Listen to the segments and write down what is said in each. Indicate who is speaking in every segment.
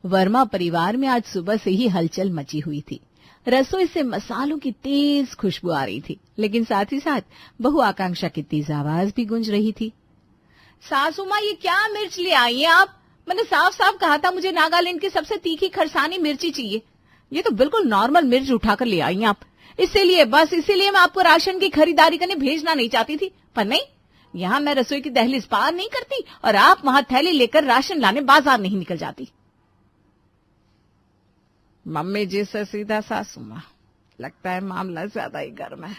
Speaker 1: वर्मा परिवार में आज सुबह से ही हलचल मची हुई थी। रसोई से मसालों की तेज खुशबू आ रही थी, लेकिन साथ ही साथ बहू आकांक्षा की तेज आवाज भी गूंज रही थी। सासू माँ, ये क्या मिर्च ले आई हैं आप? मैंने साफ साफ कहा था मुझे नागालैंड की सबसे तीखी खरसानी मिर्ची चाहिए। ये तो बिल्कुल नॉर्मल मिर्च उठाकर ले आई हैं आप। इसीलिए मैं आपको राशन की खरीदारी करने भेजना नहीं चाहती थी, पर नहीं, यहाँ मैं रसोई की दहलीज पार नहीं करती और आप वहां थैली लेकर राशन लाने बाजार नहीं निकल जाती। मम्मी जी से सीधा सासू माँ, लगता है मामला ज्यादा ही गर्म है।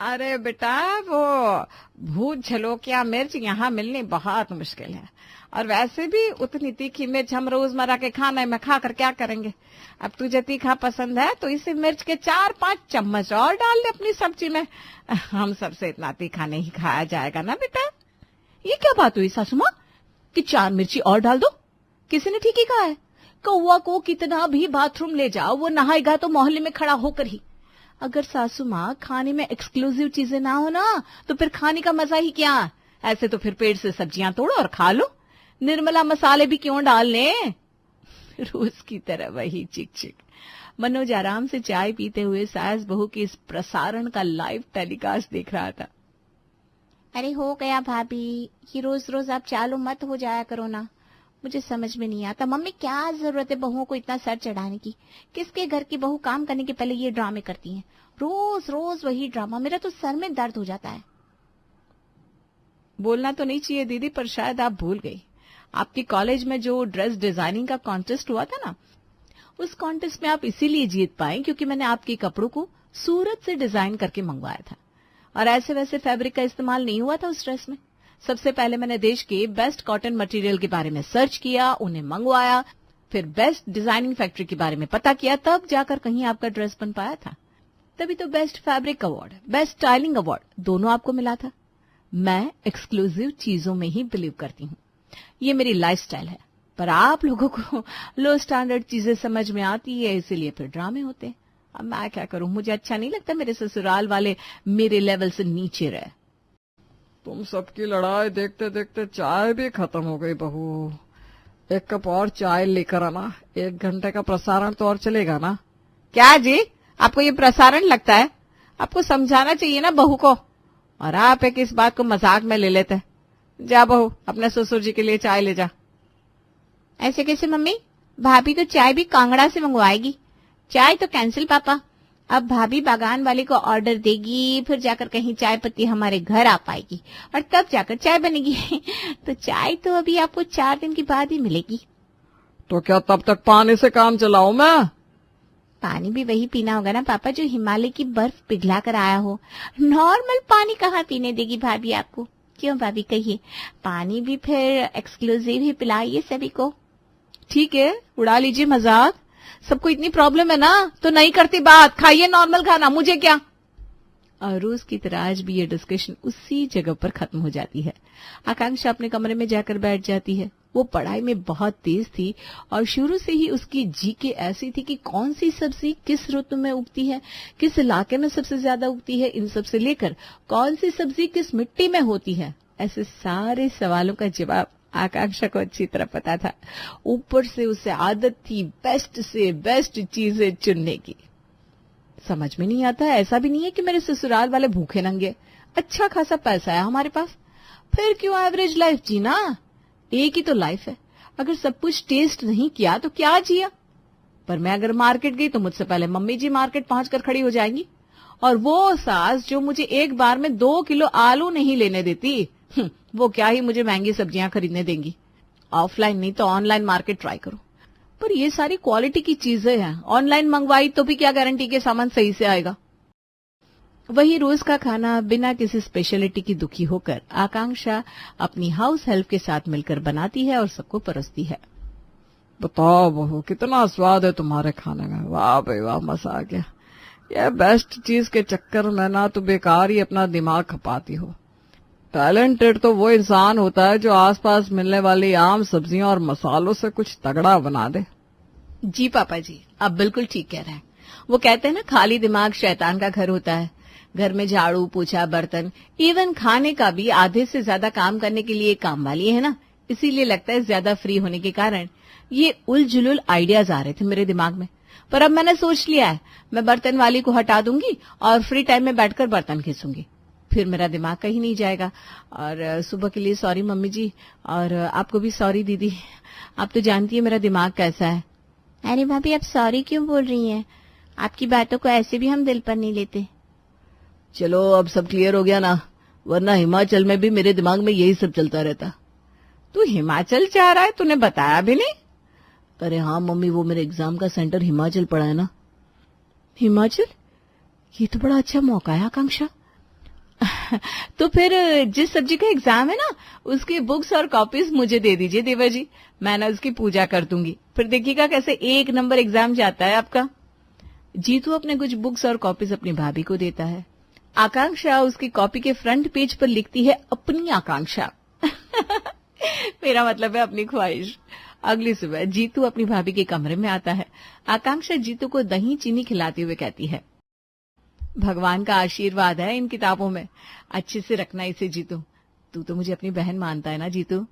Speaker 1: अरे बेटा, वो भूत झलोकिया मिर्च यहाँ मिलनी बहुत मुश्किल है, और वैसे भी उतनी तीखी मिर्च हम रोजमर्रा के खाने में खाकर क्या करेंगे। अब तुझे तीखा पसंद है तो इसी मिर्च के 4-5 चम्मच और डाल दे अपनी सब्जी में। हम सबसे इतना तीखा नहीं खाया जाएगा ना बेटा। ये क्या बात हुई सासू माँ कि 4 मिर्ची और डाल दो? किसी ने ठीक ही कहा है। कौवा को कितना भी बाथरूम ले जाओ, वो नहाएगा तो मोहल्ले में खड़ा होकर ही। अगर सासू माँ खाने में एक्सक्लूसिव चीजें ना हो ना, तो फिर खाने का मजा ही क्या। ऐसे तो फिर पेट से सब्जियां तोड़ो और खा लो, निर्मला मसाले भी क्यों डालने। रोज की तरह वही चिक चिक। मनोज आराम से चाय पीते हुए सास बहू के इस प्रसारण का लाइव टेलीकास्ट देख रहा था।
Speaker 2: अरे हो गया भाभी, ये रोज रोज आप चालू मत हो जाया करो ना। मुझे समझ में नहीं आता मम्मी, क्या जरूरत है बहुओं को इतना सर चढ़ाने की। किसके घर की बहू काम करने के पहले ये ड्रामे करती हैं? रोज रोज वही ड्रामा, मेरा तो सर में दर्द हो जाता है।
Speaker 1: बोलना तो नहीं चाहिए दीदी, पर शायद आप भूल गई। आपके कॉलेज में जो ड्रेस डिजाइनिंग का कॉन्टेस्ट हुआ था ना, उस कॉन्टेस्ट में आप इसीलिए जीत पाए क्योंकि मैंने आपके कपड़ों को सूरत से डिजाइन करके मंगवाया था, और ऐसे वैसे फैब्रिक का इस्तेमाल नहीं हुआ था उस ड्रेस में। सबसे पहले मैंने देश के बेस्ट कॉटन मटेरियल के बारे में सर्च किया, उन्हें मंगवाया, फिर बेस्ट डिजाइनिंग फैक्ट्री के बारे में पता किया, तब जाकर कहीं आपका ड्रेस बन पाया था। तभी तो best fabric award, best styling award दोनों आपको मिला था। मैं एक्सक्लूसिव चीजों में ही बिलीव करती हूँ, ये मेरी लाइफस्टाइल है। पर आप लोगों को लो स्टैंडर्ड चीजें समझ में आती है, इसीलिए फिर ड्रामे होते हैं। अब मैं क्या करूं, मुझे अच्छा नहीं लगता मेरे ससुराल वाले मेरे लेवल से नीचे रहे।
Speaker 3: तुम सबकी लड़ाई देखते देखते चाय भी खत्म हो गई बहू। एक कप और चाय लेकर आना, 1 घंटे का प्रसारण तो और चलेगा ना।
Speaker 1: क्या जी, आपको ये प्रसारण लगता है? आपको समझाना चाहिए ना बहू को, और आप एक इस बात को मजाक में ले लेते हैं। जा बहू, अपने ससुर जी के लिए चाय ले जा।
Speaker 2: ऐसे कैसे मम्मी, भाभी तो चाय भी कांगड़ा से मंगवाएगी। चाय तो कैंसिल पापा, अब भाभी बागान वाले को ऑर्डर देगी, फिर जाकर कहीं चाय पत्ती हमारे घर आ पाएगी और तब जाकर चाय बनेगी। तो चाय तो अभी आपको 4 दिन के बाद ही मिलेगी।
Speaker 3: तो क्या तब तक पानी से काम चलाऊं मैं?
Speaker 2: पानी भी वही पीना होगा ना पापा जो हिमालय की बर्फ पिघला कर आया हो। नॉर्मल पानी कहाँ पीने देगी भाभी आपको? क्यों भाभी कहिए, पानी भी फिर एक्सक्लूसिव ही पिलाइए सभी को।
Speaker 1: ठीक है, उड़ा लीजिए मजाक। सबको इतनी प्रॉब्लम है ना, तो नहीं करती बात, खाइए नॉर्मल खाना, मुझे क्या। और रोज की तरह आज भी ये डिस्कशन उसी जगह पर खत्म हो जाती है। आकांक्षा अपने कमरे में जाकर बैठ जाती है। वो पढ़ाई में बहुत तेज थी और शुरू से ही उसकी जीके ऐसी थी कि कौन सी सब्जी किस ऋतु में उगती है, किस इलाके में सबसे ज्यादा उगती है, इन सब से लेकर कौन सी सब्जी किस मिट्टी में होती है, ऐसे सारे सवालों का जवाब आकांक्षा को अच्छी तरह पता था। ऊपर से उसे आदत थी बेस्ट से बेस्ट चीजें चुनने की। समझ में नहीं आता, ऐसा भी नहीं है कि मेरे ससुराल वाले भूखे नंगे, अच्छा खासा पैसा है हमारे पास, फिर क्यों एवरेज लाइफ जीना। एक ही तो लाइफ है, अगर सब कुछ टेस्ट नहीं किया तो क्या जिया। पर मैं अगर मार्केट गई तो मुझसे पहले मम्मी जी मार्केट पहुंचकर खड़ी हो जाएंगी, और वो सास जो मुझे एक बार में 2 किलो आलू नहीं लेने देती, वो क्या ही मुझे महंगी सब्जियां खरीदने देंगी। ऑफलाइन नहीं तो ऑनलाइन मार्केट ट्राई करो। पर ये सारी क्वालिटी की चीजें हैं, ऑनलाइन मंगवाई तो भी क्या गारंटी के सामान सही से आएगा। वही रोज का खाना बिना किसी स्पेशलिटी की दुखी होकर आकांक्षा अपनी हाउस हेल्प के साथ मिलकर बनाती है और सबको परोसती है।
Speaker 3: बताओ बहू, कितना स्वाद है तुम्हारे खाने में। वाह भाई वाह, मजा आ गया। यह बेस्ट चीज के चक्कर में ना तो बेकार ही अपना दिमाग खपाती हो। टैलेंटेड तो वो इंसान होता है जो आसपास मिलने वाली आम सब्जियों और मसालों से कुछ तगड़ा बना दे।
Speaker 1: जी पापा जी, आप बिल्कुल ठीक कह रहे हैं। वो कहते हैं ना, खाली दिमाग शैतान का घर होता है। घर में झाड़ू पोछा बर्तन इवन खाने का भी आधे से ज्यादा काम करने के लिए काम वाली है ना, इसीलिए लगता है ज्यादा फ्री होने के कारण ये उलझुल आइडियाज आ रहे थे मेरे दिमाग में। पर अब मैंने सोच लिया है, मैं बर्तन वाली को हटा दूंगी और फ्री टाइम में बैठकर बर्तन खींचूंगी, फिर मेरा दिमाग कहीं नहीं जाएगा। और सुबह के लिए सॉरी मम्मी जी, और आपको भी सॉरी दीदी, आप तो जानती है मेरा दिमाग कैसा है।
Speaker 2: अरे भाभी, आप सॉरी क्यों बोल रही हैं? आपकी बातों को ऐसे भी हम दिल पर नहीं लेते।
Speaker 1: चलो अब सब क्लियर हो गया ना, वरना हिमाचल में भी मेरे दिमाग में यही सब चलता रहता। तू हिमाचल जा रहा है, तूने बताया भी नहीं? अरे हाँ मम्मी, वो मेरे एग्जाम का सेंटर हिमाचल पड़ा है ना। हिमाचल? ये तो बड़ा अच्छा मौका है आकांक्षा। तो फिर जिस सब्जी का एग्जाम है ना, उसकी बुक्स और कॉपीज मुझे दे दीजिए देवर जी, मैं ना उसकी पूजा कर दूंगी, फिर देखिएगा कैसे 1 नंबर एग्जाम जाता है आपका। जीतू अपने कुछ बुक्स और कॉपीज अपनी भाभी को देता है। आकांक्षा उसकी कॉपी के फ्रंट पेज पर लिखती है अपनी आकांक्षा। मेरा मतलब है अपनी ख्वाहिश। अगली सुबह जीतू अपनी भाभी के कमरे में आता है। आकांक्षा जीतू को दही चीनी खिलाते हुए कहती है, भगवान का आशीर्वाद है इन किताबों में, अच्छे से रखना इसे जीतू। तू तो मुझे अपनी बहन मानता है ना जीतू?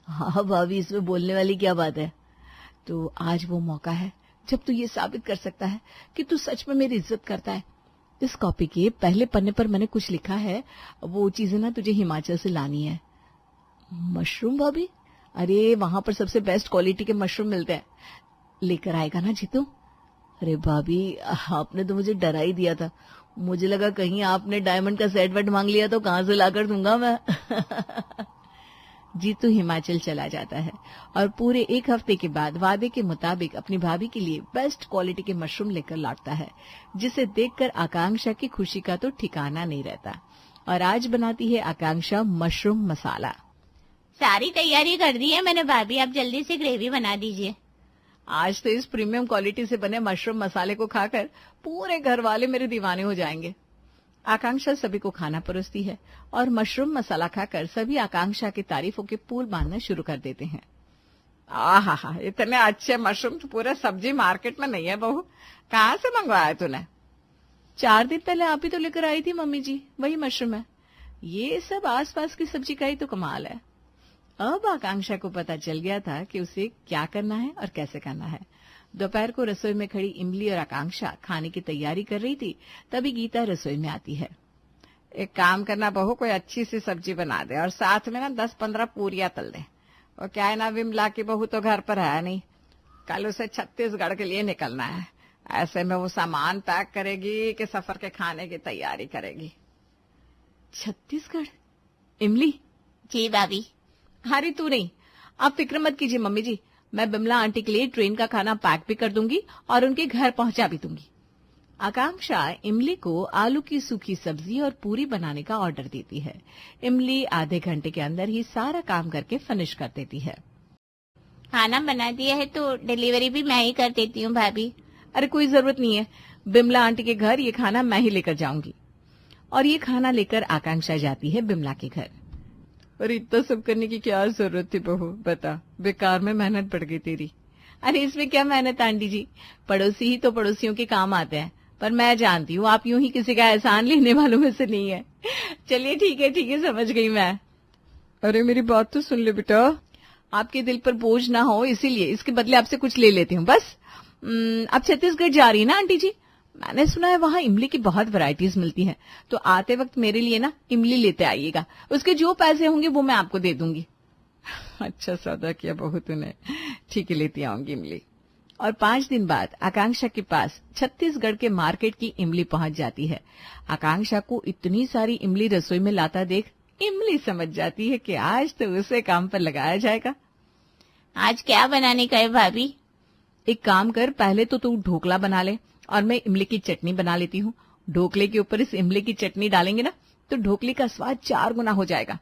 Speaker 1: हाँ भाभी, इसमें बोलने वाली क्या बात है। तो आज वो मौका है जब तू ये साबित कर सकता है कि तू सच में मेरी इज्जत करता है। इस कॉपी के पहले पन्ने पर मैंने कुछ लिखा है, वो चीजें ना तुझे हिमाचल से लानी है। मशरूम भाभी? अरे वहां पर सबसे बेस्ट क्वालिटी के मशरूम मिलते हैं, लेकर आएगा ना जीतू? अरे भाभी, आपने तो मुझे डरा ही दिया था, मुझे लगा कहीं आपने डायमंड का सेट वेट मांग लिया तो कहां से लाकर दूंगा मैं। जीतू हिमाचल चला जाता है और पूरे 1 हफ्ते के बाद वादे के मुताबिक अपनी भाभी के लिए बेस्ट क्वालिटी के मशरूम लेकर लौटता है, जिसे देखकर आकांक्षा की खुशी का तो ठिकाना नहीं रहता। और आज बनाती है आकांक्षा मशरूम मसाला।
Speaker 2: सारी तैयारी कर दी है मैंने भाभी, आप जल्दी से ग्रेवी बना दीजिए।
Speaker 1: आज तो इस प्रीमियम क्वालिटी से बने मशरूम मसाले को खाकर पूरे घर वाले मेरे दीवाने हो जाएंगे। आकांक्षा सभी को खाना परोसती है और मशरूम मसाला खाकर सभी आकांक्षा की तारीफों के पुल बांधना शुरू कर देते हैं। आहा, इतने अच्छे मशरूम तो पूरे सब्जी मार्केट में नहीं है बहू, कहाँ से मंगवाया तूने? 4 दिन पहले आप ही तो लेकर आई थी मम्मी जी, वही मशरूम है। ये सब आसपास की सब्जी का ही तो कमाल है। अब आकांक्षा को पता चल गया था कि उसे क्या करना है और कैसे करना है। दोपहर को रसोई में खड़ी इमली और आकांक्षा खाने की तैयारी कर रही थी, तभी गीता रसोई में आती है। एक काम करना बहू, कोई अच्छी सी सब्जी बना दे और साथ में ना 10-15 पूरियां तल दे। और क्या है ना, विमला की बहू तो घर पर है नहीं, कल उसे छत्तीसगढ़ के लिए निकलना है। ऐसे में वो सामान पैक करेगी कि सफर के खाने की तैयारी करेगी। छत्तीसगढ़? इमली?
Speaker 2: जी भाभी।
Speaker 1: हारी तू नहीं, आप फिक्र मत कीजिए मम्मी जी, मैं बिमला आंटी के लिए ट्रेन का खाना पैक भी कर दूंगी और उनके घर पहुंचा भी दूंगी। आकांक्षा इमली को आलू की सूखी सब्जी और पूरी बनाने का ऑर्डर देती है। इमली आधे घंटे के अंदर ही सारा काम करके फिनिश कर देती है।
Speaker 2: खाना बना दिया है तो डिलीवरी भी मैं ही कर देती हूँ भाभी।
Speaker 1: अरे कोई जरूरत नहीं है, बिमला आंटी के घर ये खाना मैं ही लेकर जाऊंगी। और ये खाना लेकर आकांक्षा जाती है बिमला के घर।
Speaker 3: और इतना सब करने की क्या जरूरत थी बहू, बता, बेकार में मेहनत पड़ गई तेरी।
Speaker 1: अरे इसमें क्या मेहनत आंटी जी, पड़ोसी ही तो पड़ोसियों के काम आते हैं। पर मैं जानती हूँ आप यूं ही किसी का एहसान लेने वालों में से नहीं है। चलिए ठीक है, समझ गई मैं।
Speaker 3: अरे मेरी बात तो सुन ले बेटा,
Speaker 1: आपके दिल पर बोझ ना हो इसीलिए इसके बदले आपसे कुछ ले लेती हूँ बस। आप छत्तीसगढ़ जा रही है ना आंटी जी? मैंने सुना है वहां इमली की बहुत वैरायटीज मिलती हैं, तो आते वक्त मेरे लिए ना इमली लेते आइएगा, उसके जो पैसे होंगे वो मैं आपको दे दूंगी।
Speaker 3: अच्छा सौदा किया बहू तूने, ठीक है लेती आऊंगी इमली।
Speaker 1: और 5 दिन बाद आकांक्षा के पास छत्तीसगढ़ के मार्केट की इमली पहुंच जाती है। आकांक्षा को इतनी सारी इमली रसोई में लाता देख इमली समझ जाती है कि आज तो उसे काम पर लगाया जाएगा।
Speaker 2: आज क्या बनाने का है भाभी?
Speaker 1: एक काम कर, पहले तो तू ढोकला बना ले और मैं इमली की चटनी बना लेती हूँ। ढोकले के ऊपर इस इमली की चटनी डालेंगे ना तो ढोकले का स्वाद 4 गुना हो जाएगा।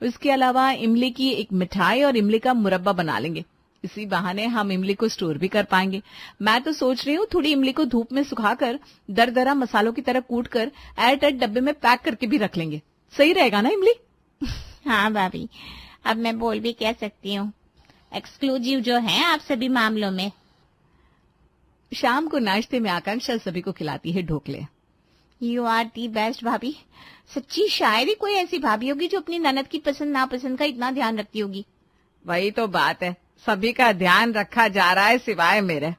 Speaker 1: इसके अलावा इमली की एक मिठाई और इमली का मुरब्बा बना लेंगे, इसी बहाने हम इमली को स्टोर भी कर पाएंगे। मैं तो सोच रही हूँ थोड़ी इमली को धूप में सुखाकर दरदरा मसालों की तरह कूट कर एयर टाइट डब्बे में पैक करके भी रख लेंगे। सही रहेगा ना इमली?
Speaker 2: हाँ भाभी, अब मैं बोल भी कह सकती हूँ, एक्सक्लूसिव जो है आप सभी मामलों में।
Speaker 1: शाम को नाश्ते में आकांक्षा सभी को खिलाती है ढोकले।
Speaker 2: यू आर दी बेस्ट भाभी। सच्ची शायद ही कोई ऐसी भाभी होगी जो अपनी ननद की पसंद नापसंद का इतना ध्यान रखती होगी।
Speaker 1: वही तो बात है, सभी का ध्यान रखा जा रहा है सिवाय मेरे।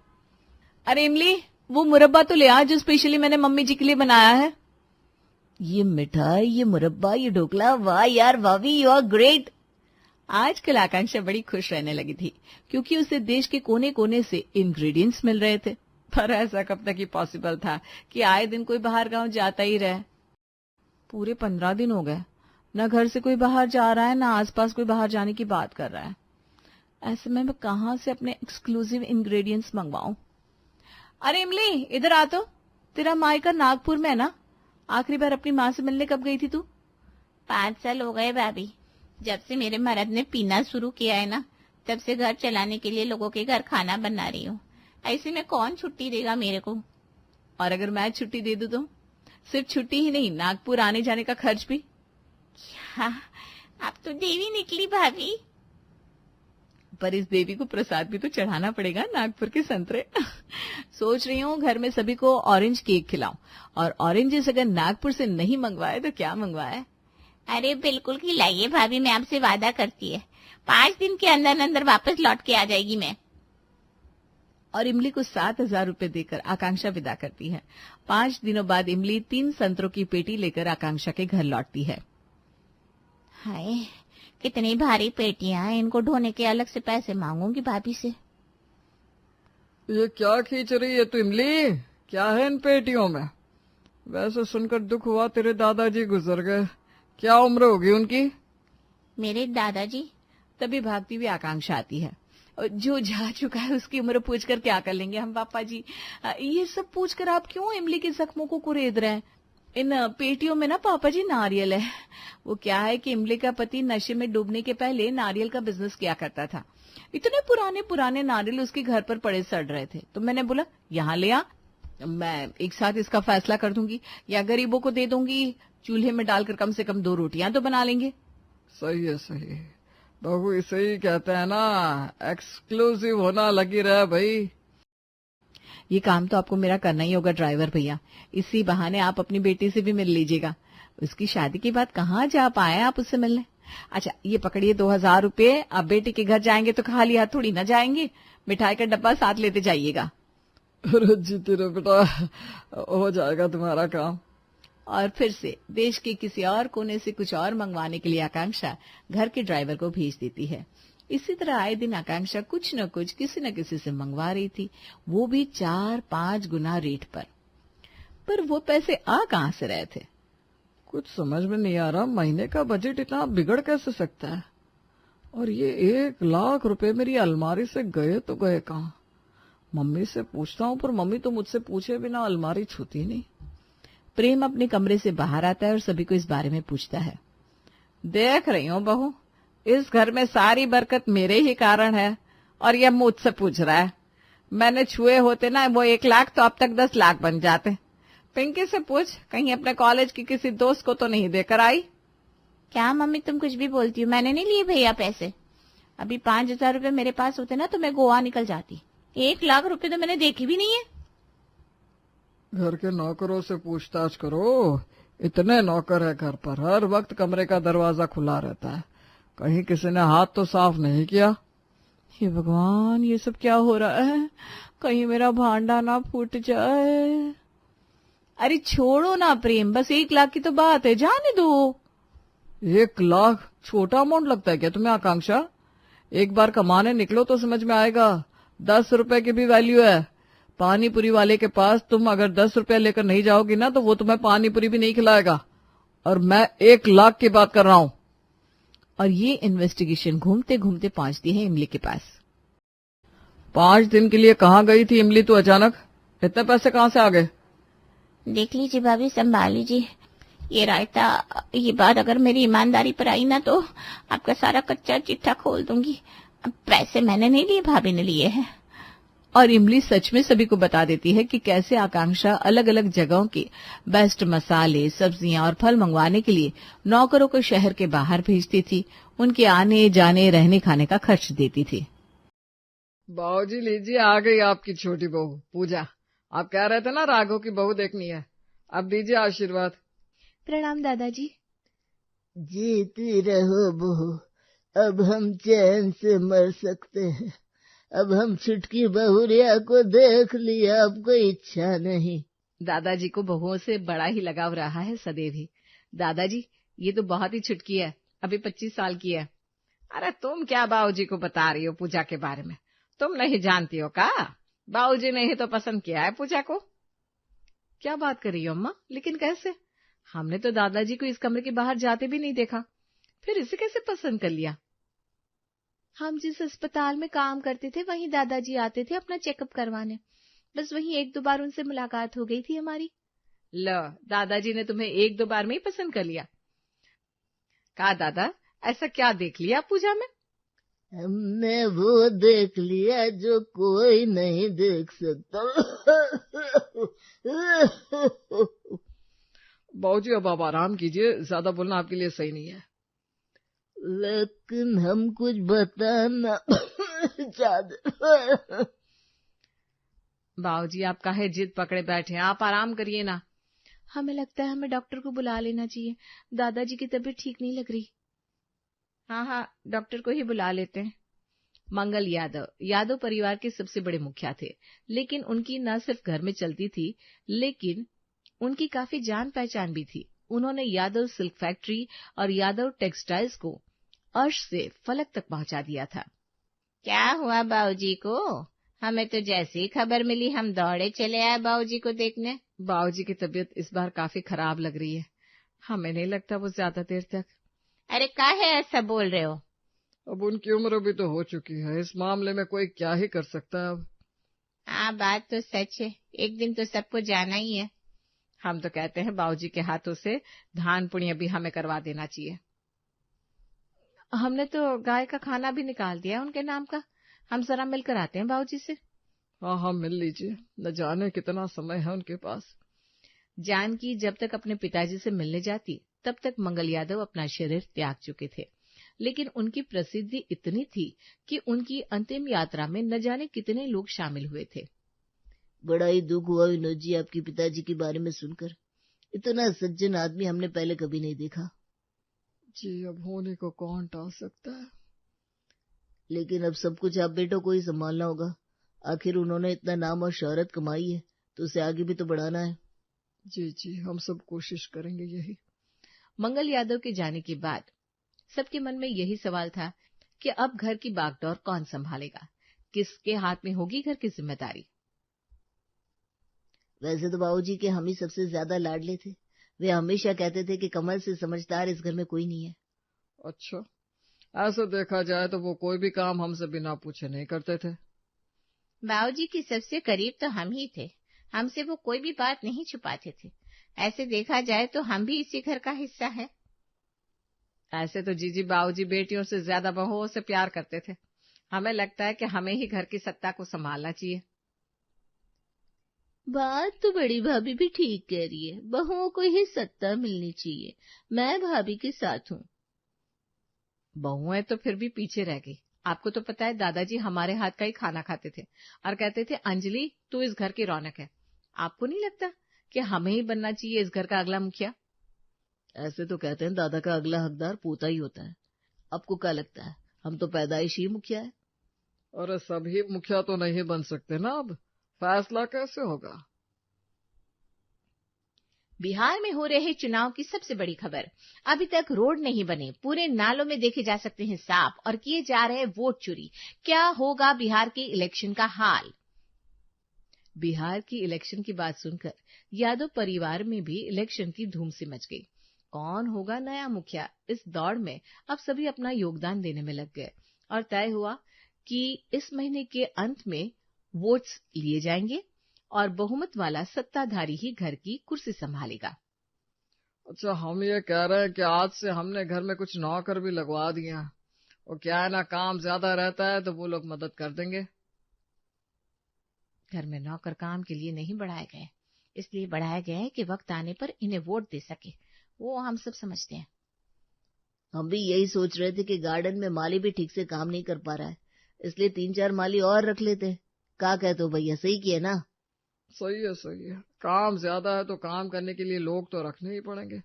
Speaker 1: अरे इमली, वो मुरब्बा तो ले आ जो स्पेशली मैंने मम्मी जी के लिए बनाया है।
Speaker 2: ये मिठाई, ये मुरब्बा, ये ढोकला, वाह यार भाभी, यू आर ग्रेट।
Speaker 1: आजकल आकांक्षा बड़ी खुश रहने लगी थी क्योंकि उसे देश के कोने कोने से इंग्रेडिएंट्स मिल रहे थे। पर ऐसा कब तक ही पॉसिबल था कि आए दिन कोई बाहर गांव जाता ही रहे। पूरे 15 दिन हो गए, न घर से कोई बाहर जा रहा है, न आसपास कोई बाहर जाने की बात कर रहा है। ऐसे में मैं कहां से अपने एक्सक्लूसिव इंग्रेडिएंट्स मंगवाऊं? अरे इमली, इधर आ तो। तेरा मायका नागपुर में है ना? आखिरी बार अपनी माँ से मिलने कब गई थी तू?
Speaker 2: 5 साल हो गए भाभी। जब से मेरे मर्द ने पीना शुरू किया है ना, तब से घर चलाने के लिए लोगों के घर खाना बना रही हूँ। ऐसे में कौन छुट्टी देगा मेरे को?
Speaker 1: और अगर मैं छुट्टी दे दूं तो? सिर्फ छुट्टी ही नहीं, नागपुर आने जाने का खर्च भी।
Speaker 2: हाँ, आप तो देवी निकली भाभी।
Speaker 1: पर इस देवी को प्रसाद भी तो चढ़ाना पड़ेगा, नागपुर के संतरे। सोच रही हूँ घर में सभी को ऑरेंज केक खिलाऊं, और ऑरेंजेस अगर नागपुर से नहीं मंगवाए तो क्या मंगवाए?
Speaker 2: अरे बिल्कुल खिलाइए भाभी, मैं आपसे वादा करती है 5 दिन के अंदर अंदर वापस लौट के आ जाएगी मैं।
Speaker 1: और इमली को 7,000 रुपए देकर आकांक्षा विदा करती है। 5 दिनों बाद इमली 3 संतरों की पेटी लेकर आकांक्षा के घर लौटती है।
Speaker 2: हाय, कितनी भारी पेटियां हैं, इनको ढोने के अलग से पैसे मांगूंगी भाभी से।
Speaker 3: ये क्या खींच रही है तू इमली? क्या है इन पेटियों में? वैसे सुनकर दुख हुआ, तेरे दादाजी गुजर गए। क्या उम्र होगी उनकी?
Speaker 2: मेरे दादाजी?
Speaker 1: तभी भागती हुई आकांक्षा आती है। जो जा चुका है उसकी उम्र पूछकर क्या कर लेंगे हम पापा जी? ये सब पूछकर आप क्यों इमली के जख्मों को कुरेद रहे हैं? इन पेटियों में ना पापा जी नारियल है। वो क्या है कि इमली का पति नशे में डूबने के पहले नारियल का बिजनेस किया करता था। इतने पुराने पुराने नारियल उसके घर पर पड़े सड़ रहे थे, तो मैंने बोला यहाँ ले आ, मैं एक साथ इसका फैसला कर दूंगी, या गरीबों को दे दूंगी, चूल्हे में डालकर कम से कम 2 रोटियां तो बना लेंगे।
Speaker 3: सही है, सही है बहू, इसे ही कहते हैं ना, एक्सक्लूसिव होना लगी रहे भाई।
Speaker 1: ये काम तो आपको मेरा करना ही होगा ड्राइवर भैया। इसी बहाने आप अपनी बेटी से भी मिल लीजिएगा। उसकी शादी के बाद कहाँ जा पाए आप उससे मिलने? अच्छा, ये पकड़िए 2,000 रुपये। अब बेटी के घर जाएंगे तो खाली हाथ थोड़ी ना जाएंगे, मिठाई का डब्बा साथ लेते जाइएगा।
Speaker 3: अरे जीती रे बेटा, हो जाएगा तुम्हारा काम।
Speaker 1: और फिर से देश के किसी और कोने से कुछ और मंगवाने के लिए आकांक्षा घर के ड्राइवर को भेज देती है। इसी तरह आए दिन आकांक्षा कुछ न कुछ किसी न किसी से मंगवा रही थी, वो भी 4-5 गुना रेट पर वो पैसे आ कहां से रहे थे?
Speaker 3: कुछ समझ में नहीं आ रहा, महीने का बजट इतना बिगड़ कैसे सकता है? और ये 1 लाख रुपए मेरी अलमारी से गए तो गए कहाँ? मम्मी से पूछता हूँ, पर मम्मी तो मुझसे पूछे बिना अलमारी छूती नहीं।
Speaker 1: प्रेम अपने कमरे से बाहर आता है और सभी को इस बारे में पूछता है। देख रही हूँ बहू, इस घर में सारी बरकत मेरे ही कारण है, और यह मुझसे पूछ रहा है। मैंने छुए होते ना वो 1 लाख तो अब तक 10 लाख बन जाते। पिंकी से पूछ, कहीं अपने कॉलेज की किसी दोस्त को तो नहीं देकर आई?
Speaker 2: क्या मम्मी, तुम कुछ भी बोलती हो? मैंने नहीं लिए भैया पैसे। अभी 5,000 रुपए मेरे पास होते ना तो मैं गोवा निकल जाती। 1 लाख रुपए तो मैंने देखे भी नहीं है।
Speaker 3: घर के नौकरों से पूछताछ करो, इतने नौकर है घर पर, हर वक्त कमरे का दरवाजा खुला रहता है, कहीं किसी ने हाथ तो साफ नहीं किया।
Speaker 1: हे भगवान, ये सब क्या हो रहा है? कहीं मेरा भांडा ना फूट जाए। अरे छोड़ो ना प्रेम, बस 1 लाख की तो बात है, जाने दो।
Speaker 3: 1 लाख छोटा अमाउंट लगता है क्या तुम्हें आकांक्षा? एक बार कमाने निकलो तो समझ में आएगा, 10 रुपए की भी वैल्यू है। पानी पूरी वाले के पास तुम अगर 10 रुपया लेकर नहीं जाओगी ना तो वो तुम्हें पानी पूरी भी नहीं खिलाएगा, और मैं 1 लाख की बात कर रहा हूं।
Speaker 1: और ये इन्वेस्टिगेशन घूमते घूमते पहुंचती है इमली के पास।
Speaker 3: 5 दिन के लिए कहाँ गई थी इमली तू अचानक? इतने पैसे कहाँ से आ गए?
Speaker 2: देख लीजिए भाभी, संभाल लीजिए ये रायता। ये बात अगर मेरी ईमानदारी पर आई ना तो आपका सारा कच्चा चिट्ठा खोल दूंगी। अब पैसे मैंने नहीं लिए, भाभी ने लिए हैं।
Speaker 1: और इमली सच में सभी को बता देती है कि कैसे आकांक्षा अलग अलग जगहों के बेस्ट मसाले, सब्जियां और फल मंगवाने के लिए नौकरों को शहर के बाहर भेजती थी, उनके आने जाने रहने खाने का खर्च देती थी।
Speaker 3: बाबूजी लीजिए, आ गई आपकी छोटी बहू पूजा। आप कह रहे थे ना राघव की बहू देखनी है, अब दीजिए आशीर्वाद।
Speaker 2: प्रणाम दादाजी।
Speaker 4: जीती रहो बहू, अब हम चैन से मर सकते हैं। अब हम छुटकी बहुरिया को देख लिया, अब कोई इच्छा नहीं।
Speaker 1: दादाजी को बहुओं से बड़ा ही लगाव रहा है सदैव ही। दादाजी, ये तो बहुत ही छुटकी है, अभी 25 साल की है। अरे तुम क्या बाबूजी को बता रही हो पूजा के बारे में? तुम नहीं जानती हो का? बाबूजी ने ही तो पसंद किया है पूजा को। क्या बात कर रही हो अम्मा? लेकिन कैसे? हमने तो दादाजी को इस कमरे के बाहर जाते भी नहीं देखा, फिर इसे कैसे पसंद कर लिया?
Speaker 2: हम जिस अस्पताल में काम करते थे वहीं दादाजी आते थे अपना चेकअप करवाने। बस वहीं 1-2 बार उनसे मुलाकात हो गई थी हमारी।
Speaker 1: लो, दादाजी ने तुम्हें 1-2 बार में ही पसंद कर लिया? कहा दादा, ऐसा क्या देख लिया पूजा में?
Speaker 4: हमने वो देख लिया जो कोई नहीं देख सकता।
Speaker 3: बाबूजी अब आप आराम कीजिए, ज्यादा बोलना आपके लिए सही नहीं है।
Speaker 4: लेकिन हम कुछ बताना चाहते।
Speaker 1: बाबूजी आप काहे जिद पकड़े बैठे हैं? आप आराम करिए ना।
Speaker 2: हमें लगता है हमें डॉक्टर को बुला लेना चाहिए, दादाजी की तबीयत ठीक नहीं लग रही।
Speaker 1: हाँ, डॉक्टर को ही बुला लेते हैं। मंगल यादव परिवार के सबसे बड़े मुखिया थे, लेकिन उनकी न सिर्फ घर में चलती थी, लेकिन उनकी काफी जान पहचान भी थी। उन्होंने यादव सिल्क फैक्ट्री और यादव टेक्सटाइल्स को अर्श से फलक तक पहुंचा दिया था।
Speaker 2: क्या हुआ बाबूजी को? हमें तो जैसी खबर मिली हम दौड़े चले आए बाबूजी को देखने।
Speaker 1: बाबूजी की तबीयत इस बार काफी खराब लग रही है, हमें नहीं लगता वो ज्यादा देर तक।
Speaker 2: अरे काहे ऐसा बोल रहे हो?
Speaker 3: अब उनकी उम्र भी तो हो चुकी है, इस मामले में कोई क्या ही कर सकता है अब।
Speaker 2: हाँ, बात तो सच है, एक दिन तो सबको जाना ही है।
Speaker 1: हम तो कहते हैं बाबूजी के हाथों से धान पुण्य भी हमें करवा देना चाहिए। हमने तो गाय का खाना भी निकाल दिया उनके नाम का। हम जरा मिलकर आते हैं बाबूजी से।
Speaker 3: हाँ, मिल लीजिए, न जाने कितना समय है उनके पास।
Speaker 1: जानकी जब तक अपने पिताजी से मिलने जाती तब तक मंगल यादव अपना शरीर त्याग चुके थे, लेकिन उनकी प्रसिद्धि इतनी थी कि उनकी अंतिम यात्रा में न जाने कितने लोग शामिल हुए थे।
Speaker 4: बड़ा ही दुख हुआ विनोद जी आपके पिताजी के बारे में सुनकर। इतना सज्जन आदमी हमने पहले कभी नहीं देखा।
Speaker 3: जी, अब होने को कौन टाल सकता है।
Speaker 4: लेकिन अब सब कुछ आप बेटों को ही संभालना होगा। आखिर उन्होंने इतना नाम और शोहरत कमाई है तो उसे आगे भी तो बढ़ाना है।
Speaker 3: जी, हम सब कोशिश करेंगे यही।
Speaker 1: मंगल यादव के जाने के बाद सबके मन में यही सवाल था कि अब घर की बागडोर कौन संभालेगा, किसके हाथ में होगी घर की जिम्मेदारी।
Speaker 4: वैसे तो बाबूजी के हम ही सबसे ज्यादा लाडले थे। वे हमेशा कहते थे कि कमल से समझदार इस घर में कोई नहीं है।
Speaker 3: अच्छा, ऐसा देखा जाए तो वो कोई भी काम हमसे बिना पूछे नहीं करते थे।
Speaker 2: बाबूजी की सबसे करीब तो हम ही थे, हमसे वो कोई भी बात नहीं छुपाते थे। ऐसे देखा जाए तो हम भी इसी घर का हिस्सा है।
Speaker 1: ऐसे तो जीजी बाबूजी बेटियों से ज्यादा बहुओं से प्यार करते थे। हमें लगता है कि हमें ही घर की सत्ता को संभालना चाहिए।
Speaker 4: बात तो बड़ी भाभी भी ठीक कह रही है, बहुओं को ही सत्ता मिलनी चाहिए। मैं भाभी के साथ हूँ।
Speaker 1: बहुएं तो फिर भी पीछे रह गई। आपको तो पता है दादाजी हमारे हाथ का ही खाना खाते थे और कहते थे अंजलि तू इस घर की रौनक है। आपको नहीं लगता कि हमें ही बनना चाहिए इस घर का अगला मुखिया?
Speaker 4: ऐसे तो कहते हैं दादा का अगला हकदार पोता ही होता है। आपको क्या लगता है हम तो पैदाइश ही मुखिया है?
Speaker 3: अरे सभी मुखिया तो नहीं बन सकते ना, अब फैसला कैसे होगा?
Speaker 2: बिहार में हो रहे चुनाव की सबसे बड़ी खबर, अभी तक रोड नहीं बने, पूरे नालों में देखे जा सकते हैं सांप और किए जा रहे वोट चोरी। क्या होगा बिहार के इलेक्शन का हाल?
Speaker 1: बिहार की इलेक्शन की बात सुनकर यादव परिवार में भी इलेक्शन की धूम सी मच गई। कौन होगा नया मुखिया? इस दौड़ में अब सभी अपना योगदान देने में लग गए और तय हुआ कि इस महीने के अंत में वोट्स लिए जाएंगे और बहुमत वाला सत्ताधारी ही घर की कुर्सी संभालेगा।
Speaker 3: अच्छा, हम ये कह रहे हैं कि आज से हमने घर में कुछ नौकर भी लगवा दिए हैं, और क्या है ना, काम ज्यादा रहता है तो वो लोग मदद कर देंगे।
Speaker 2: घर में नौकर काम के लिए नहीं बढ़ाए गए, इसलिए बढ़ाया गया है कि वक्त आने पर इन्हें वोट दे सके। वो हम सब समझते हैं।
Speaker 4: हम भी यही सोच रहे थे कि गार्डन में माली भी ठीक से काम नहीं कर पा रहा है, इसलिए 3-4 माली और रख लेते। क्या कहते हो भैया, सही किए ना?
Speaker 3: सही है। काम ज्यादा है तो काम करने के लिए लोग तो रखने ही पड़ेंगे।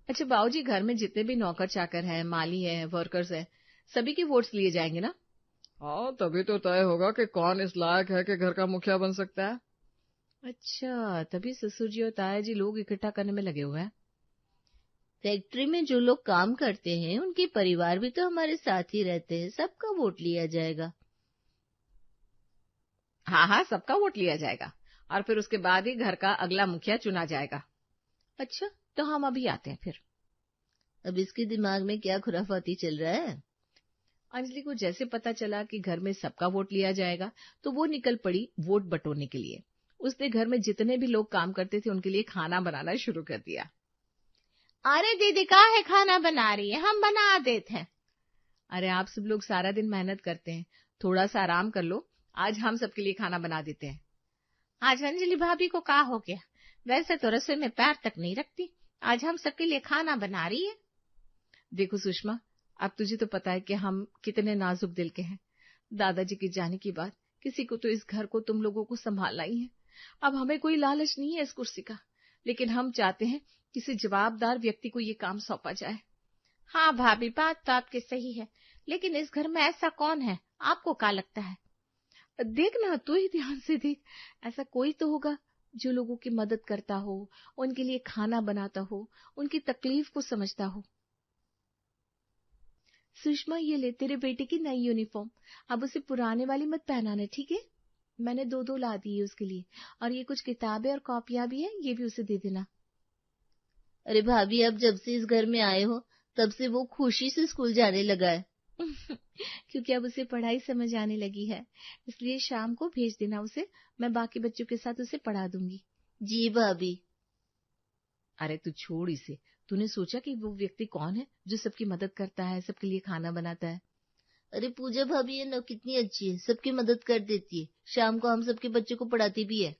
Speaker 1: अच्छा बाबूजी, घर में जितने भी नौकर चाकर हैं, माली हैं, वर्कर्स हैं, सभी के वोट्स लिए जाएंगे ना?
Speaker 3: हाँ, तभी तो तय होगा कि कौन इस लायक है कि घर का मुखिया बन सकता है।
Speaker 1: अच्छा, तभी ससुर जी और ताया जी लोग इकट्ठा करने में लगे हुए हैं।
Speaker 4: फैक्ट्री में जो लोग काम करते हैं उनके परिवार भी तो हमारे साथ ही रहते हैं, सबका वोट लिया जाएगा।
Speaker 1: हाँ हाँ, सबका वोट लिया जाएगा और फिर उसके बाद ही घर का अगला मुखिया चुना जाएगा। अच्छा, तो हम अभी आते हैं फिर।
Speaker 4: अब इसके दिमाग में क्या खुराफाती चल रहा है?
Speaker 1: अंजलि को जैसे पता चला कि घर में सबका वोट लिया जाएगा तो वो निकल पड़ी वोट बटोरने के लिए। उसने घर में जितने भी लोग काम करते थे उनके लिए खाना बनाना शुरू कर दिया।
Speaker 2: अरे दीदी का है खाना बना रही है, हम बना देते हैं।
Speaker 1: अरे आप सब लोग सारा दिन मेहनत करते हैं, थोड़ा सा आराम कर लो, आज हम सबके लिए खाना बना देते हैं।
Speaker 2: आज अंजलि भाभी को क्या हो गया? वैसे तो रसोई में पैर तक नहीं रखती, आज हम सबके लिए खाना बना रही है।
Speaker 1: देखो सुषमा, अब तुझे तो पता है कि हम कितने नाजुक दिल के हैं। दादाजी के जाने के बाद किसी को तो इस घर को तुम लोगों को संभालना ही है। अब हमें कोई लालच नहीं है इस कुर्सी का, लेकिन हम चाहते हैं किसी जवाबदार व्यक्ति को ये काम सौंपा जाए।
Speaker 2: हाँ भाभी, बात तो आपकी सही है, लेकिन इस घर में ऐसा कौन है, आपको क्या लगता है?
Speaker 1: देख ना, तू ही ध्यान से देख, ऐसा कोई तो होगा जो लोगों की मदद करता हो, उनके लिए खाना बनाता हो, उनकी तकलीफ को समझता हो। सुषमा, ये ले तेरे बेटे की नई यूनिफॉर्म, अब उसे पुराने वाली मत पहनाना, ठीक है? मैंने 2-2 ला दी है उसके लिए, और ये कुछ किताबें और कॉपियां भी हैं, ये भी उसे दे देना।
Speaker 4: अरे भाभी, अब जब से इस घर में आए हो तब से वो खुशी से स्कूल जाने लगा है।
Speaker 1: क्योंकि अब उसे पढ़ाई समझ आने लगी है, इसलिए शाम को भेज देना उसे, मैं बाकी बच्चों के साथ उसे पढ़ा दूंगी।
Speaker 4: जी भाभी।
Speaker 1: अरे तू छोड़ इसे, तूने सोचा कि वो व्यक्ति कौन है जो सबकी मदद करता है, सबके लिए खाना बनाता है?
Speaker 4: अरे पूजा भाभी है ना, कितनी अच्छी है, सबकी मदद कर देती है, शाम को हम सबके बच्चों को पढ़ाती भी है।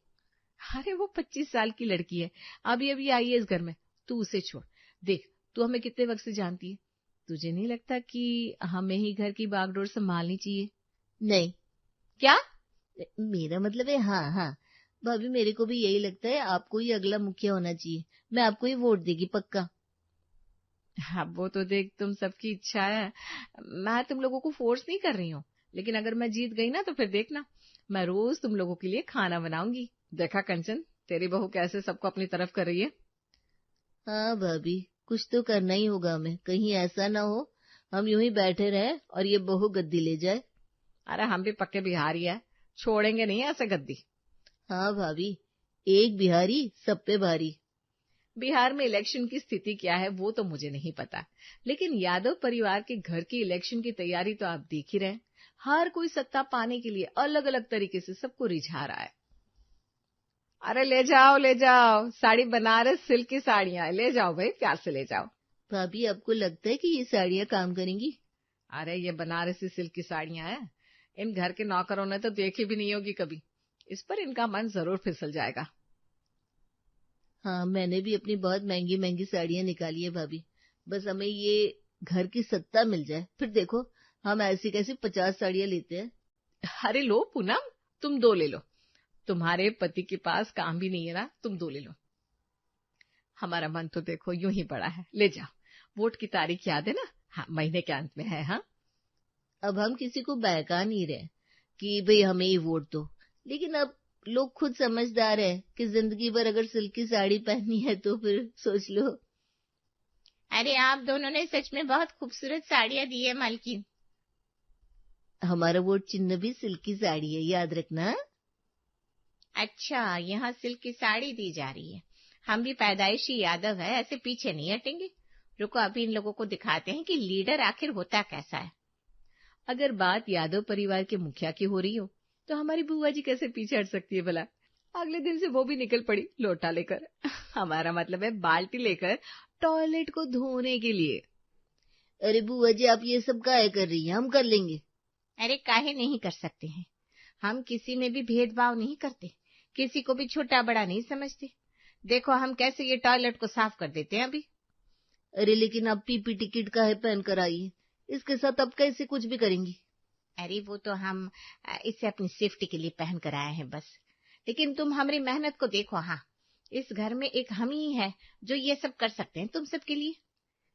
Speaker 1: अरे वो 25 साल की लड़की है, अभी अभी आई है इस घर में, तू उसे छोड़। देख, तू हमें कितने वक्त से जानती है, तुझे नहीं लगता कि हमें ही घर की बागडोर संभालनी चाहिए?
Speaker 4: नहीं।
Speaker 1: क्या?
Speaker 4: मेरा मतलब है हाँ हाँ भाभी, मेरे को भी यही लगता है, आपको ही अगला मुखिया होना चाहिए, मैं आपको ही वोट देगी पक्का।
Speaker 1: हाँ, वो तो देख, तुम सबकी इच्छा है, मैं तुम लोगों को फोर्स नहीं कर रही हूँ, लेकिन अगर मैं जीत गई ना तो फिर देखना, मैं रोज तुम लोगों के लिए खाना बनाऊंगी। देखा कंचन, तेरी बहू कैसे सबको अपनी तरफ कर रही है।
Speaker 4: हाँ भाभी, कुछ तो करना ही होगा हमें, कहीं ऐसा ना हो हम यूं ही बैठे रहे और ये बहू गद्दी ले जाए।
Speaker 1: अरे हम भी पक्के बिहारी है, छोड़ेंगे नहीं ऐसे गद्दी।
Speaker 4: हाँ भाभी, एक बिहारी सब पे भारी।
Speaker 1: बिहार में इलेक्शन की स्थिति क्या है वो तो मुझे नहीं पता, लेकिन यादव परिवार के घर की इलेक्शन की तैयारी तो आप देख ही रहे हैं। हर कोई सत्ता पाने के लिए अलग अलग तरीके से सबको रिझा रहा है। अरे ले जाओ, साड़ी बनारस सिल्क की साड़ियां ले जाओ भाई, प्यार से ले जाओ।
Speaker 4: भाभी, आपको लगता है कि ये साड़ियाँ काम करेंगी?
Speaker 1: अरे ये बनारसी सिल्क की साड़ियां हैं, इन घर के नौकरों ने तो देखी भी नहीं होगी कभी, इस पर इनका मन जरूर फिसल जाएगा।
Speaker 4: हाँ, मैंने भी अपनी बहुत महंगी महंगी साड़ियाँ निकाली है भाभी, बस हमें ये घर की सत्ता मिल जाए, फिर देखो हम ऐसी कैसी 50 साड़ियाँ लेते हैं।
Speaker 1: अरे लो पूनम, तुम 2 ले लो, तुम्हारे पति के पास काम भी नहीं है ना, तुम 2 ले लो। हमारा मन तो देखो यूं ही बड़ा है, ले जाओ। वोट की तारीख याद है ना? हाँ, महीने के अंत में है। हाँ,
Speaker 4: अब हम किसी को बहका नहीं रहे कि भाई हमें ही वोट दो, लेकिन अब लोग खुद समझदार है कि जिंदगी भर अगर सिल्क की साड़ी पहननी है तो फिर सोच लो।
Speaker 2: अरे आप दोनों ने सच में बहुत खूबसूरत साड़ियाँ दी है मालकिन।
Speaker 4: हमारा वोट चिन्ह भी सिल्क की साड़ी है, याद रखना।
Speaker 2: अच्छा, यहाँ सिल्क की साड़ी दी जा रही है, हम भी पैदाइशी यादव है, ऐसे पीछे नहीं हटेंगे। रुको, अभी इन लोगों को दिखाते हैं कि लीडर आखिर होता कैसा है।
Speaker 1: अगर बात यादव परिवार के मुखिया की हो रही हो तो हमारी बुआ जी कैसे पीछे हट सकती है भला? अगले दिन से वो भी निकल पड़ी लोटा लेकर, हमारा मतलब है बाल्टी लेकर, टॉयलेट को धोने के लिए।
Speaker 4: अरे बुआ जी, आप ये सब काहे कर रही हैं, हम कर लेंगे।
Speaker 2: अरे काहे नहीं कर सकते हैं, हम किसी में भी भेदभाव नहीं करते, किसी को भी छोटा बड़ा नहीं समझते। देखो हम कैसे ये टॉयलेट को साफ कर देते हैं अभी।
Speaker 4: अरे लेकिन आप पीपी टिकट काहे पहन कर आई है, इसके साथ अब कैसे कुछ भी करेंगी?
Speaker 2: अरे वो तो हम इसे अपनी सेफ्टी के लिए पहन कर आए हैं बस, लेकिन तुम हमारी मेहनत को देखो। हाँ, इस घर में एक हम ही है जो ये सब कर सकते हैं तुम सबके लिए।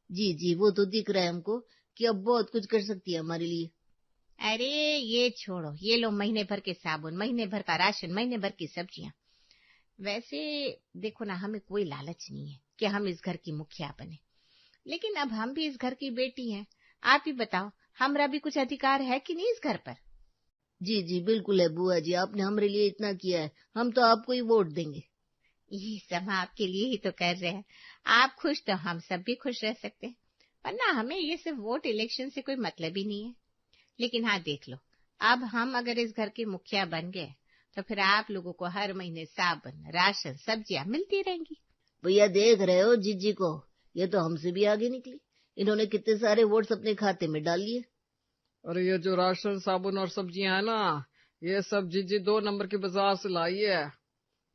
Speaker 4: जी जी, वो तो दिख रहा है हमको कि अब बहुत कुछ कर सकती है हमारे लिए।
Speaker 2: अरे ये छोड़ो, ये लो महीने भर के साबुन, महीने भर का राशन, महीने भर की सब्जियां। वैसे देखो ना, हमें कोई लालच नहीं है कि हम इस घर की मुखिया बने, लेकिन अब हम भी इस घर की बेटी हैं। आप ही बताओ, हमारा भी कुछ अधिकार है कि नहीं इस घर पर?
Speaker 4: जी जी बिल्कुल है बुआ जी, आपने हमारे लिए इतना किया है, हम तो आपको ही वोट देंगे।
Speaker 2: ये सब आपके लिए ही तो कर रहे हैं। आप खुश तो हम सब भी खुश रह सकते हैं, वरना हमें ये सब वोट इलेक्शन से कोई मतलब ही नहीं है। लेकिन हाँ देख लो, अब हम अगर इस घर के मुखिया बन गए तो फिर आप लोगों को हर महीने साबुन, राशन, सब्जियां मिलती रहेंगी।
Speaker 4: भैया देख रहे हो जीजी को, ये तो हमसे भी आगे निकली, इन्होंने कितने सारे वोट्स अपने खाते में डाल लिए।
Speaker 3: अरे ये जो राशन, साबुन और सब्जियां है ना, ये सब जीजी 2 नंबर की बाजार से लाई है।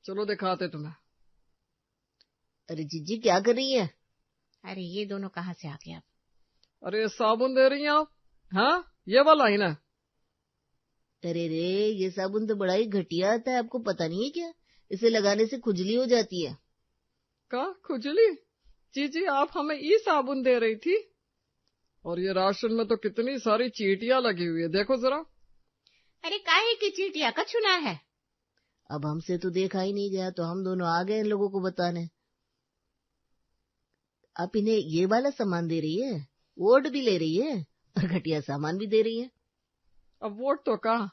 Speaker 3: चलो दिखाते तुम्हें।
Speaker 4: अरे जीजी क्या कर रही है?
Speaker 2: अरे ये दोनों कहाँ से आ गए अब?
Speaker 3: अरे ये साबुन दे रही हैं आप? हाँ, ये वाला ही ना?
Speaker 4: अरे रे, ये साबुन तो बड़ा ही घटिया आता है, आपको पता नहीं है क्या? इसे लगाने से खुजली हो जाती है।
Speaker 3: का खुजली? जीजी आप हमें ई साबुन दे रही थी। और ये राशन में तो कितनी सारी चींटियां लगी हुई है, देखो जरा।
Speaker 2: अरे काहे की चींटियां का चुना है?
Speaker 4: अब हमसे तो देखा ही नहीं गया, तो हम दोनों आ गए इन लोगों को बताने। आप इन्हें ये वाला सामान दे रही है, वोट भी ले रही है और घटिया सामान भी दे रही है।
Speaker 3: अब वोट तो कहा,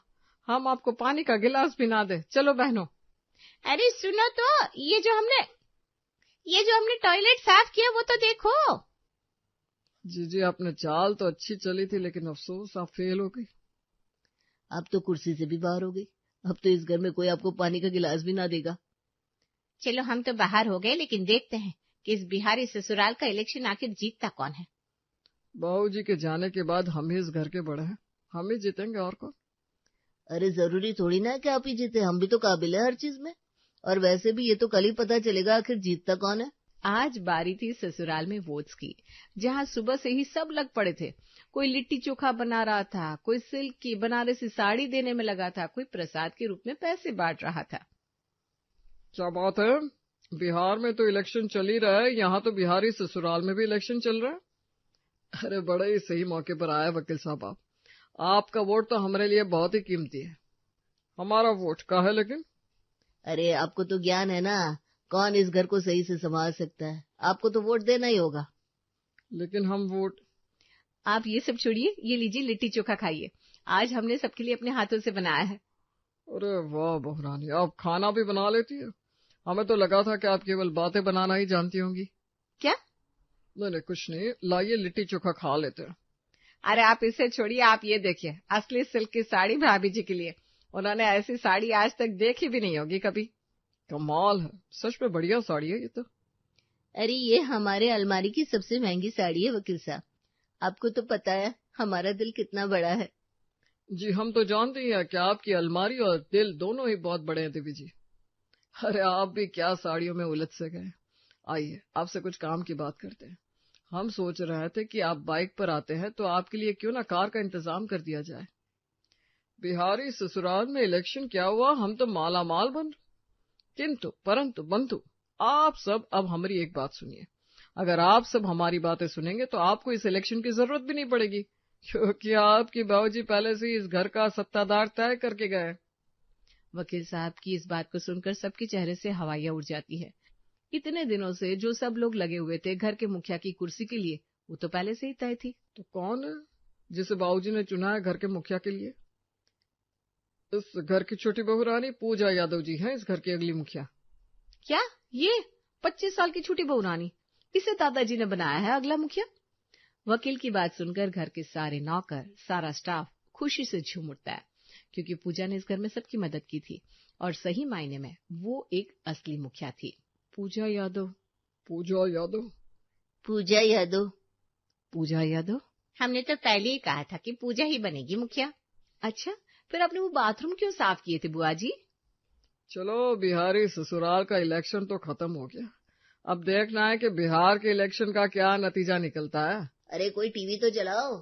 Speaker 3: हम आपको पानी का गिलास भी ना दे। चलो बहनों।
Speaker 2: अरे सुनो तो, ये जो हमने टॉयलेट साफ किया वो तो देखो।
Speaker 3: जीजी आपने चाल तो अच्छी चली थी, लेकिन अफसोस आप फेल हो गई।
Speaker 4: आप तो कुर्सी से भी बाहर हो गई, अब तो इस घर में कोई आपको पानी का गिलास भी ना देगा।
Speaker 2: चलो हम तो बाहर हो गए, लेकिन देखते हैं कि इस बिहारी ससुराल का इलेक्शन आखिर जीतता कौन है।
Speaker 3: बाबूजी के जाने के बाद हम ही इस घर के बड़े हैं, हम ही जीतेंगे और कौन।
Speaker 4: अरे जरूरी थोड़ी ना कि आप ही जीते, हम भी तो काबिल है हर चीज में। और वैसे भी ये तो कल ही पता चलेगा आखिर जीतता कौन है।
Speaker 1: आज बारी थी ससुराल में वोट्स की, जहां सुबह से ही सब लग पड़े थे। कोई लिट्टी चोखा बना रहा था, कोई सिल्क की बनारसी साड़ी देने में लगा था, कोई प्रसाद के रूप में पैसे बांट रहा था।
Speaker 3: क्या बात है, बिहार में तो इलेक्शन चल ही रहा है, यहाँ तो बिहारी ससुराल में भी इलेक्शन चल रहा है। अरे बड़े ही सही मौके पर आया वकील साहब आप। आपका वोट तो हमारे लिए बहुत ही कीमती है। हमारा वोट का है लेकिन?
Speaker 4: अरे आपको तो ज्ञान है ना, कौन इस घर को सही से संभाल सकता है, आपको तो वोट देना ही होगा।
Speaker 3: लेकिन हम वोट।
Speaker 1: आप ये सब छोड़िए, ये लीजिए लिट्टी चोखा खाइए, आज हमने सबके लिए अपने हाथों से बनाया है।
Speaker 3: अरे वाह बहुरानी, आप खाना भी बना लेती है। हमें तो लगा था कि आप केवल बातें बनाना ही जानती होंगी।
Speaker 1: क्या?
Speaker 3: नहीं कुछ नहीं, लाइए लिट्टी चोखा खा लेते हैं।
Speaker 1: अरे आप इसे छोड़िए, आप ये देखिए, असली सिल्क की साड़ी भाभी जी के लिए। उन्होंने ऐसी साड़ी आज तक देखी भी नहीं होगी कभी।
Speaker 3: कमाल है, सच में बढ़िया साड़ी है ये तो।
Speaker 4: अरे ये हमारे अलमारी की सबसे महंगी साड़ी है वकील साहब, आपको तो पता है हमारा दिल कितना बड़ा है।
Speaker 3: जी हम तो जानते ही हैं कि आपकी अलमारी और दिल दोनों ही बहुत बड़े हैं देवी जी। अरे आप भी क्या साड़ियों में उलझ से गए। आइए आपसे कुछ काम की बात करते हैं। हम सोच रहे थे कि आप बाइक पर आते हैं तो आपके लिए क्यों ना कार का इंतजाम कर दिया जाए। बिहारी ससुराल में इलेक्शन क्या हुआ, हम तो माला माल बन। किंतु परंतु बंधु, आप सब अब हमारी एक बात सुनिए। अगर आप सब हमारी बातें सुनेंगे तो आपको इस इलेक्शन की जरूरत भी नहीं पड़ेगी, क्योंकि आपकी बाबूजी पहले से ही इस घर का सत्ताधार तय करके गए।
Speaker 1: वकील साहब की इस बात को सुनकर सबके चेहरे से हवाइयां उड़ जाती है। इतने दिनों से जो सब लोग लगे हुए थे घर के मुखिया की कुर्सी के लिए, वो तो पहले से ही तय थी।
Speaker 3: तो कौन है जिसे बाबूजी ने चुना है घर के मुखिया के लिए? इस घर की छोटी बहू रानी पूजा यादव जी हैं इस घर की अगली मुखिया।
Speaker 1: क्या? ये 25 साल की छोटी बहू रानी, इसे दादाजी ने बनाया है अगला मुखिया? वकील की बात सुनकर घर के सारे नौकर, सारा स्टाफ खुशी से झूम उठता है, क्योंकि पूजा ने इस घर में सबकी मदद की थी और सही मायने में वो एक असली मुखिया थी।
Speaker 3: पूजा यादव, पूजा यादव,
Speaker 4: पूजा यादव,
Speaker 1: पूजा यादव।
Speaker 2: हमने तो पहले ही कहा था कि पूजा ही बनेगी मुखिया।
Speaker 1: अच्छा, फिर आपने वो बाथरूम क्यों साफ किए थे बुआ जी?
Speaker 3: चलो बिहारी ससुराल का इलेक्शन तो खत्म हो गया, अब देखना है कि बिहार के इलेक्शन का क्या नतीजा निकलता है।
Speaker 4: अरे कोई टीवी तो चलाओ।